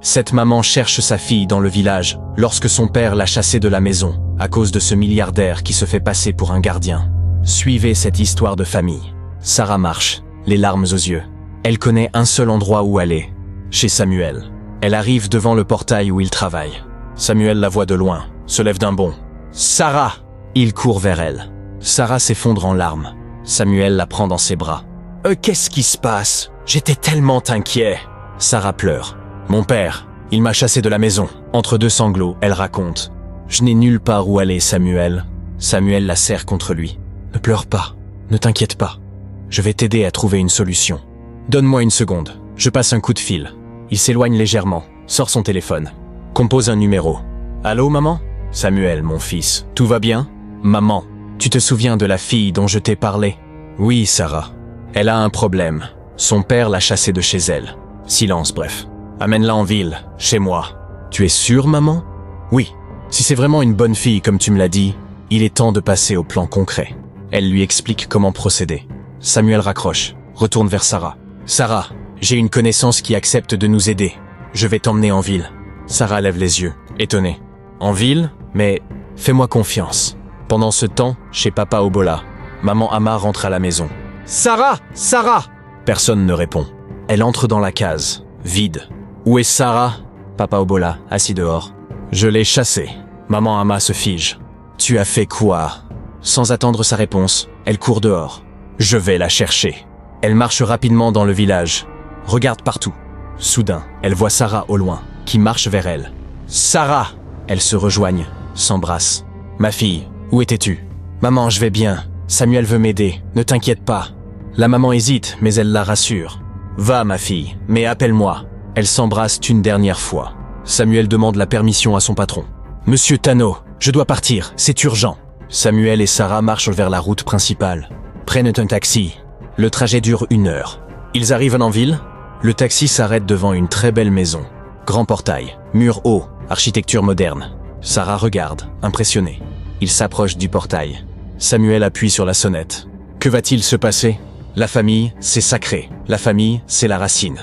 Cette maman cherche sa fille dans le village lorsque son père l'a chassée de la maison à cause de ce milliardaire qui se fait passer pour un gardien. Suivez cette histoire de famille. Sarah marche, les larmes aux yeux. Elle connaît un seul endroit où aller, chez Samuel. Elle arrive devant le portail où il travaille. Samuel la voit de loin, se lève d'un bond. « Sarah !» Il court vers elle. Sarah s'effondre en larmes. Samuel la prend dans ses bras. « Qu'est-ce qui se passe? J'étais tellement inquiet !» Sarah pleure. « Mon père, il m'a chassé de la maison. » Entre deux sanglots, elle raconte. « Je n'ai nulle part où aller, Samuel. » Samuel la serre contre lui. « Ne pleure pas, ne t'inquiète pas. Je vais t'aider à trouver une solution. Donne-moi une seconde, je passe un coup de fil. » Il s'éloigne légèrement, sort son téléphone. Compose un numéro. « Allô, maman? Samuel, mon fils, tout va bien? Maman, tu te souviens de la fille dont je t'ai parlé? Oui, Sarah. Elle a un problème. Son père l'a chassée de chez elle. Silence, bref. Amène-la en ville, chez moi. Tu es sûre, maman? Oui. Si c'est vraiment une bonne fille comme tu me l'as dit, il est temps de passer au plan concret. Elle lui explique comment procéder. Samuel raccroche, retourne vers Sarah. Sarah, j'ai une connaissance qui accepte de nous aider. Je vais t'emmener en ville. Sarah lève les yeux, étonnée. En ville? Mais fais-moi confiance. Pendant ce temps, chez Papa Obola, maman Ama rentre à la maison. Sarah! Sarah! Personne ne répond. Elle entre dans la case, vide. Où est Sarah? Papa Obola, assis dehors. Je l'ai chassée. Maman Ama se fige. Tu as fait quoi? Sans attendre sa réponse, elle court dehors. Je vais la chercher. Elle marche rapidement dans le village. Regarde partout. Soudain, elle voit Sarah au loin, qui marche vers elle. Sarah! Elles se rejoignent, s'embrassent. Ma fille, où étais-tu? Maman, je vais bien. Samuel veut m'aider, ne t'inquiète pas. La maman hésite, mais elle la rassure. Va, ma fille, mais appelle-moi. Elles s'embrassent une dernière fois. Samuel demande la permission à son patron. Monsieur Tano, je dois partir, c'est urgent. Samuel et Sarah marchent vers la route principale. Prennent un taxi. Le trajet dure 1 heure. Ils arrivent en ville. Le taxi s'arrête devant une très belle maison. Grand portail, mur haut, architecture moderne. Sarah regarde, impressionnée. Il s'approche du portail. Samuel appuie sur la sonnette. Que va-t-il se passer? La famille, c'est sacré. La famille, c'est la racine.